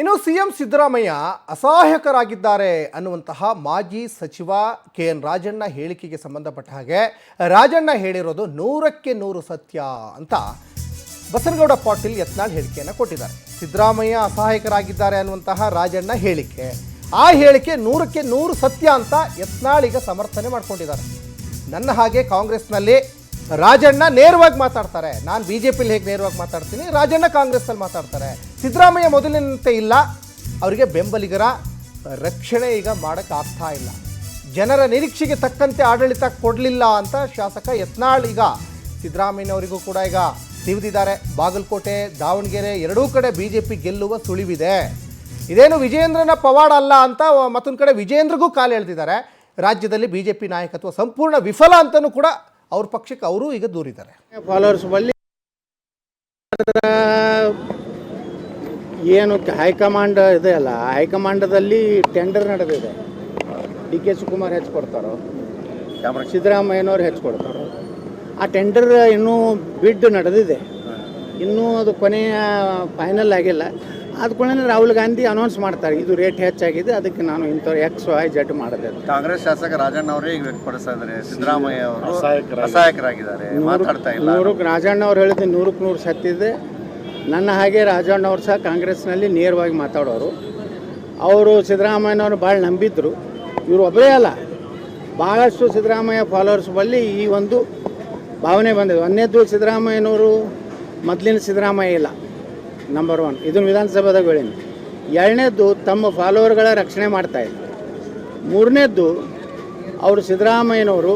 ಇನ್ನು ಸಿಎಂ ಸಿದ್ದರಾಮಯ್ಯ ಅಸಹಾಯಕರಾಗಿದ್ದಾರೆ ಅನ್ನುವಂತಹ ಮಾಜಿ ಸಚಿವ KN ರಾಜಣ್ಣ ಹೇಳಿಕೆಗೆ ಸಂಬಂಧಪಟ್ಟ ಹಾಗೆ ರಾಜಣ್ಣ ಹೇಳಿರೋದು 100ಕ್ಕೆ 100 ಸತ್ಯ ಅಂತ ಬಸನಗೌಡ ಪಾಟೀಲ್ ಯತ್ನಾಳ್ ಹೇಳಿಕೆಯನ್ನು ಕೊಟ್ಟಿದ್ದಾರೆ. ಸಿದ್ದರಾಮಯ್ಯ ಅಸಹಾಯಕರಾಗಿದ್ದಾರೆ ಅನ್ನುವಂತಹ ರಾಜಣ್ಣ ಹೇಳಿಕೆ, ಆ ಹೇಳಿಕೆ 100ಕ್ಕೆ 100 ಸತ್ಯ ಅಂತ ಯತ್ನಾಳ್ ಈಗ ಸಮರ್ಥನೆ ಮಾಡ್ಕೊಂಡಿದ್ದಾರೆ. ನನ್ನ ಹಾಗೆ ಕಾಂಗ್ರೆಸ್ನಲ್ಲಿ ರಾಜಣ್ಣ ನೇರವಾಗಿ ಮಾತಾಡ್ತಾರೆ, ನಾನು BJPಲಿ ಹೇಗೆ ನೇರವಾಗಿ ಮಾತಾಡ್ತೀನಿ, ರಾಜಣ್ಣ ಕಾಂಗ್ರೆಸ್ನಲ್ಲಿ ಮಾತಾಡ್ತಾರೆ. ಸಿದ್ದರಾಮಯ್ಯ ಮೊದಲಿನಂತೆ ಇಲ್ಲ, ಅವರಿಗೆ ಬೆಂಬಲಿಗರ ರಕ್ಷಣೆ ಈಗ ಮಾಡೋಕ್ಕಾಗ್ತಾ ಇಲ್ಲ, ಜನರ ನಿರೀಕ್ಷೆಗೆ ತಕ್ಕಂತೆ ಆಡಳಿತ ಕೊಡಲಿಲ್ಲ ಅಂತ ಶಾಸಕ ಯತ್ನಾಳ್ ಈಗ ಸಿದ್ದರಾಮಯ್ಯನವರಿಗೂ ಕೂಡ ಈಗ ತಿವಿದಿದ್ದಾರೆ. ಬಾಗಲಕೋಟೆ, ದಾವಣಗೆರೆ ಎರಡೂ ಕಡೆ BJP ಗೆಲ್ಲುವ ಸುಳಿವಿದೆ, ಇದೇನು ವಿಜೇಂದ್ರನ ಪವಾಡ ಅಲ್ಲ ಅಂತ ಮತ್ತೊಂದು ಕಡೆ ವಿಜೇಂದ್ರಗೂ ಕಾಲು ಎಳೆದಿದ್ದಾರೆ. ರಾಜ್ಯದಲ್ಲಿ BJP ನಾಯಕತ್ವ ಸಂಪೂರ್ಣ ವಿಫಲ ಅಂತಲೂ ಕೂಡ ಅವ್ರ ಪಕ್ಷಕ್ಕೆ ಅವರು ಈಗ ದೂರಿದ್ದಾರೆ. ಫಾಲೋವರ್ಸ್ ಬಳಿ ಏನು ಹೈಕಮಾಂಡ್ ಇದೆ ಅಲ್ಲ, ಹೈಕಮಾಂಡದಲ್ಲಿ ಟೆಂಡರ್ ನಡೆದಿದೆ. DK ಶಿವಕುಮಾರ್ ಹೆಚ್ಚು ಕೊಡ್ತಾರೋ, ಸಿದ್ದರಾಮಯ್ಯನವ್ರು ಹೆಚ್ಚು ಕೊಡ್ತಾರೋ. ಆ ಟೆಂಡರ್ ಇನ್ನೂ ಬಿಡ್ ನಡೆದಿದೆ, ಇನ್ನೂ ಅದು ಕೊನೆಯ ಫೈನಲ್ ಆಗಿಲ್ಲ. ಅದಕ್ಕೊಳ್ಳೆ ರಾಹುಲ್ ಗಾಂಧಿ ಅನೌನ್ಸ್ ಮಾಡ್ತಾರೆ, ಇದು ರೇಟ್ ಹೆಚ್ಚಾಗಿದೆ, ಅದಕ್ಕೆ ನಾನು ಇಂಥವ್ರು XYZ ಮಾಡಿದೆ. ಕಾಂಗ್ರೆಸ್ ಶಾಸಕ ರಾಜಣ್ಣ ಅವರೇ ಈಗ ವ್ಯಕ್ತಪಡಿಸ್ತಾ ಇದ್ದಾರೆ, ಸಿದ್ದರಾಮಯ್ಯ ಅವರು ಅಸಹಾಯಕರಾಗಿದ್ದಾರೆ, ಮಾತಾಡ್ತಾ ಇಲ್ಲ. ರಾಜಣ್ಣ ಅವ್ರು ಹೇಳಿದ್ದು 100ಕ್ಕೆ 100 ಸತ್ಯ ಇದೆ. ನನ್ನ ಹಾಗೆ ರಾಜಣ್ಣ ಅವ್ರು ಸಹ ಕಾಂಗ್ರೆಸ್ನಲ್ಲಿ ನೇರವಾಗಿ ಮಾತಾಡೋರು. ಅವರು ಸಿದ್ದರಾಮಯ್ಯನವರು ಭಾಳ ನಂಬಿದ್ರು. ಇವರು ಒಬ್ಬರೇ ಅಲ್ಲ, ಭಾಳಷ್ಟು ಸಿದ್ದರಾಮಯ್ಯ ಫಾಲೋವರ್ಸ್ ಬಳಿ ಈ ಒಂದು ಭಾವನೆ ಬಂದಿದೆ. ಒಂದನೇದು, ಸಿದ್ದರಾಮಯ್ಯನವರು ಮೊದಲಿನ ಸಿದ್ದರಾಮಯ್ಯ ಇಲ್ಲ, ನಂಬರ್ 1. ಇದನ್ನು ವಿಧಾನಸಭೆದಾಗ ಹೇಳೀನಿ. ಎರಡನೇದ್ದು, ತಮ್ಮ ಫಾಲೋವರ್ಗಳ ರಕ್ಷಣೆ ಮಾಡ್ತಾಯಿದ್ರು. ಮೂರನೇದ್ದು, ಅವರು ಸಿದ್ದರಾಮಯ್ಯನವರು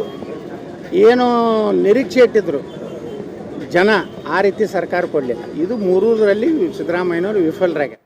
ಏನು ನಿರೀಕ್ಷೆ ಇಟ್ಟಿದ್ರು ಜನ, ಆ ರೀತಿ ಸರ್ಕಾರ ಕೊಡಲಿಲ್ಲ. ಇದು ಮೂರರಲ್ಲಿ ಸಿದ್ದರಾಮಯ್ಯನವರು ವಿಫಲರಾಗ್ಯಾರ.